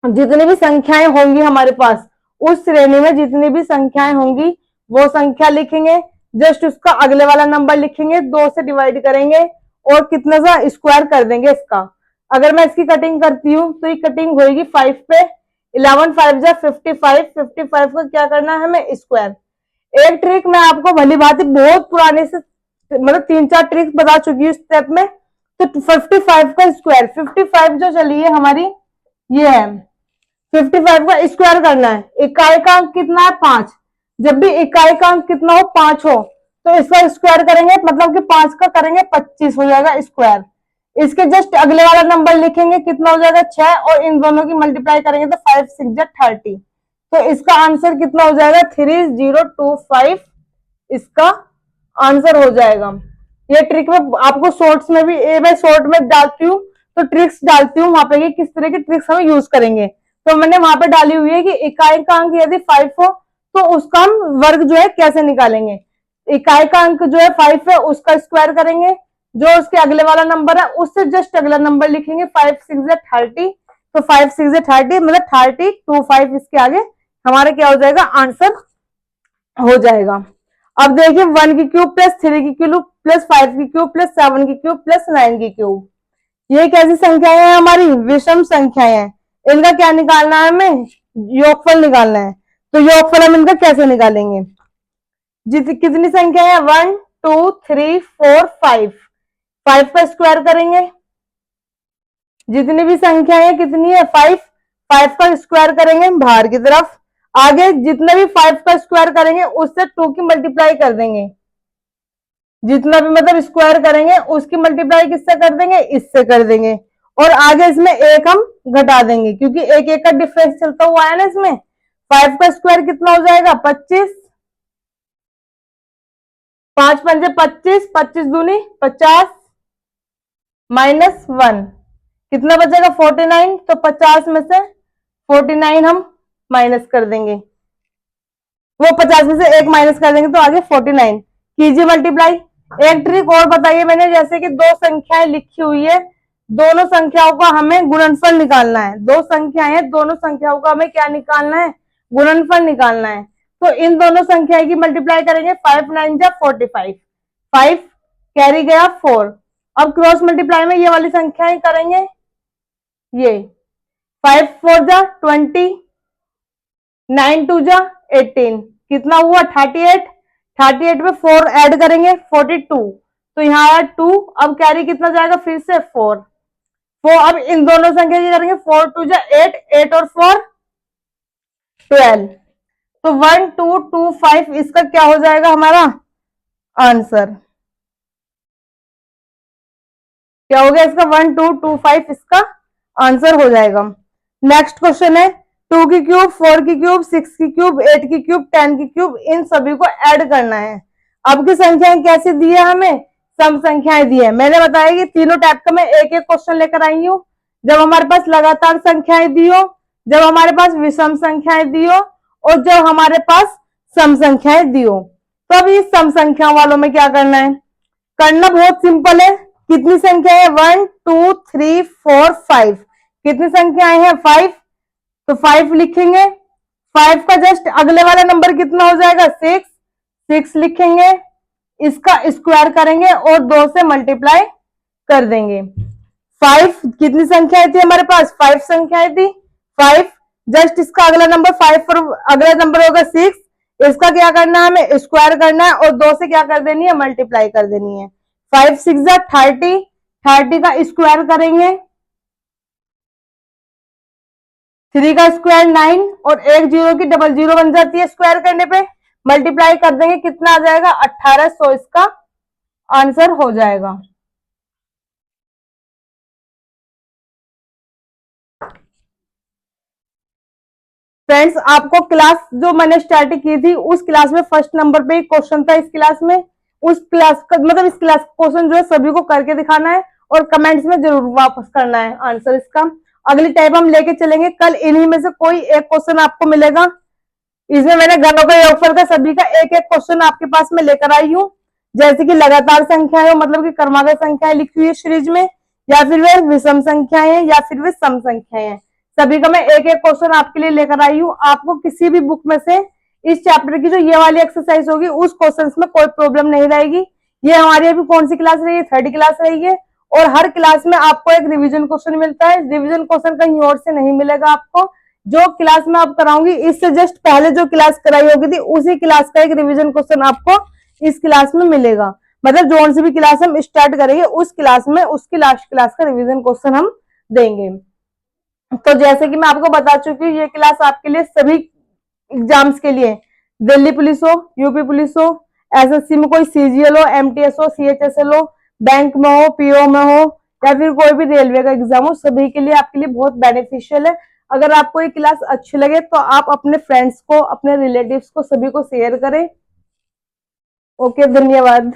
जितनी भी संख्याएं होंगी हमारे पास, उस श्रेणी में जितनी भी संख्याएं होंगी वो संख्या लिखेंगे, जस्ट उसका अगले वाला नंबर लिखेंगे, 2 से डिवाइड करेंगे और कितना सा स्क्वायर कर देंगे इसका। अगर मैं इसकी कटिंग करती हूँ तो ये कटिंग होगी 5 पे। 11 5 जा 55, 55 का क्या करना है हमें? स्क्वायर। एक ट्रिक मैं आपको भली बात बहुत पुराने से मतलब 3-4 ट्रिक्स बता चुकी हूँ स्टेप में। तो 55 का स्क्वायर, 55 जो चली है हमारी, ये है 55 का स्क्वायर करना है। इकाई का अंक कितना है? 5। जब भी इकाई का अंक कितना हो? 5 हो, तो इसका स्क्वायर करेंगे, मतलब कि 5 का करेंगे 25 हो जाएगा स्क्वायर। इसके जस्ट अगले वाला नंबर लिखेंगे, कितना हो जाएगा? 6, और इन दोनों की मल्टीप्लाई करेंगे तो 5 6 30। तो इसका आंसर कितना हो जाएगा? 3025 इसका आंसर हो जाएगा। ये ट्रिक में आपको शॉर्ट्स में भी, मैं शॉर्ट में डालती हूँ तो ट्रिक्स डालती हूँ वहां पे, किस तरह की ट्रिक्स हमें यूज करेंगे। तो मैंने वहां पे डाली हुई है कि इकाई का अंक यदि 5 हो तो उसका हम वर्ग जो है कैसे निकालेंगे। इकाई का अंक जो है 5 है, उसका स्क्वायर करेंगे, जो उसके अगले वाला नंबर है उससे जस्ट अगला नंबर लिखेंगे, 5 6 30। तो 5 6 30 मतलब 3025 इसके आगे हमारे क्या हो जाएगा? आंसर हो जाएगा। अब देखिए 1 की क्यूब प्लस 3 की क्यूब प्लस 5 की क्यूब प्लस 7 की क्यूब प्लस 9 की क्यूब, ये कैसी संख्याएं हैं हमारी? विषम संख्याएं हैं। इनका क्या निकालना है हमें? योगफल निकालना है। तो योगफल हम इनका कैसे निकालेंगे? कितनी संख्या है? 1 2 3 4 5। 5 का स्क्वायर करेंगे। जितनी भी संख्या है कितनी है? 5। 5 का स्क्वायर करेंगे बाहर की तरफ। आगे जितना भी 5 का स्क्वायर करेंगे उससे 2 की मल्टीप्लाई कर देंगे। जितना भी मतलब स्क्वायर करेंगे उसकी मल्टीप्लाई किससे कर देंगे? इससे कर देंगे। और आगे इसमें एक हम घटा देंगे, क्योंकि एक एक का डिफरेंस चलता हुआ है ना इसमें। 5 का स्क्वायर कितना हो जाएगा? 25। 5 पंजे 25, 25 दूनी 50 -1 कितना बचेगा? 49। तो 50 में से 49 हम माइनस कर देंगे, वो 50 में से एक माइनस कर देंगे तो आगे 49। कीजिए मल्टीप्लाई। एक ट्रिक और बताइए मैंने, जैसे कि दो संख्याएं लिखी हुई है, दोनों संख्याओं का हमें गुणनफल निकालना है। दो संख्याएं हैं, दोनों संख्याओं का हमें क्या निकालना है? गुणनफल निकालना है। तो इन दोनों संख्याएं की मल्टीप्लाई करेंगे, 5 9 जा 45, 5 कैरी गया 4। अब क्रॉस मल्टीप्लाई में ये वाली संख्याएं करेंगे, ये 5 4 जा 20, 9 2 जा 18, कितना हुआ? 38। 38 में 4 ऐड करेंगे 42, तो यहाँ आया 2। अब कैरी कितना जाएगा? फिर से 4। फोर, अब इन दोनों संख्या की करेंगे, 4 2 जा 8, 8 और 4 12, तो 1 2 2 5 इसका क्या हो जाएगा हमारा आंसर। क्या हो गया इसका 1 2 2 5 इसका आंसर हो जाएगा। नेक्स्ट क्वेश्चन है 2 की क्यूब, 4 की क्यूब, 6 की क्यूब, 8 की क्यूब, 10 की क्यूब, इन सभी को ऐड करना है। अब की संख्याएं कैसे दी है, हमें सम संख्याएं दी है। मैंने बताया कि तीनों टाइप का मैं एक एक क्वेश्चन लेकर आई हूँ। जब हमारे पास लगातार संख्याएं दी हो, जब हमारे पास विषम संख्याएं दी हो, और जब हमारे पास सम संख्याएं दी हो। तो अब इस सम संख्या वालों में क्या करना है, करना बहुत सिंपल है। कितनी संख्या है 1 2 3 4 5, कितनी संख्याएं हैं 5, तो 5 लिखेंगे। 5 का जस्ट अगले वाला नंबर कितना हो जाएगा 6, 6 लिखेंगे। इसका स्क्वायर करेंगे और 2 से मल्टीप्लाई कर देंगे। 5 कितनी संख्याएं थी हमारे पास, 5 संख्याएं थी। 5 जस्ट इसका अगला नंबर 5 पर अगला नंबर होगा 6, इसका क्या करना है हमें स्क्वायर करना है और 2 से क्या कर देनी है मल्टीप्लाई कर देनी है। 5 6 जा 30, 30 का स्क्वायर करेंगे, 3 का स्क्वायर 9 और एक जीरो की डबल जीरो बन जाती है स्क्वायर करने पे, मल्टीप्लाई कर देंगे कितना आ जाएगा 1800 इसका आंसर हो जाएगा। फ्रेंड्स आपको क्लास जो मैंने स्टार्ट की थी उस क्लास में फर्स्ट नंबर पे क्वेश्चन था इस क्लास में, उस क्लास का मतलब इस क्लास क्वेश्चन जो है सभी को करके दिखाना है और कमेंट्स में जरूर वापस करना है आंसर इसका। अगली टाइप हम लेके चलेंगे, कल इन्हीं में से कोई एक क्वेश्चन आपको मिलेगा। इसमें मैंने घनों का योगफल का सभी का एक एक क्वेश्चन आपके पास में लेकर आई हूँ, जैसे कि लगातार संख्याएं हो मतलब कि क्रमागत संख्याएं लिखी हुई है सीरीज में, या फिर वे विषम संख्याएं हैं या फिर वे सम संख्याएं हैं, सभी का मैं एक एक क्वेश्चन आपके लिए लेकर आई हूँ। आपको किसी भी बुक में से इस चैप्टर की जो ये वाली एक्सरसाइज होगी उस क्वेश्चन में कोई प्रॉब्लम नहीं रहेगी। ये हमारी अभी कौन सी क्लास रही है, थर्ड क्लास रही है, और हर क्लास में आपको एक रिविजन क्वेश्चन मिलता है। रिविजन क्वेश्चन कहीं और से नहीं मिलेगा आपको, जो क्लास में आप कराऊंगी इससे जस्ट पहले जो क्लास कराई होगी थी उसी क्लास का एक रिवीजन क्वेश्चन आपको इस क्लास में मिलेगा। मतलब जो सी भी क्लास हम स्टार्ट करेंगे उस क्लास में उसकी लास्ट क्लास का रिवीजन क्वेश्चन हम देंगे। तो जैसे कि मैं आपको बता चुकी हूँ ये क्लास आपके लिए सभी एग्जाम्स के लिए, दिल्ली पुलिस हो, यूपी पुलिस हो, एसएससी में कोई सीजीएल हो, एमटीएस हो, सीएचएसएल हो, बैंक में हो, पीओ में हो, या फिर कोई भी रेलवे का एग्जाम हो, सभी के लिए आपके लिए बहुत बेनिफिशियल है। अगर आपको ये क्लास अच्छी लगे तो आप अपने फ्रेंड्स को, अपने रिलेटिव्स को, सभी को शेयर करें। ओके, धन्यवाद।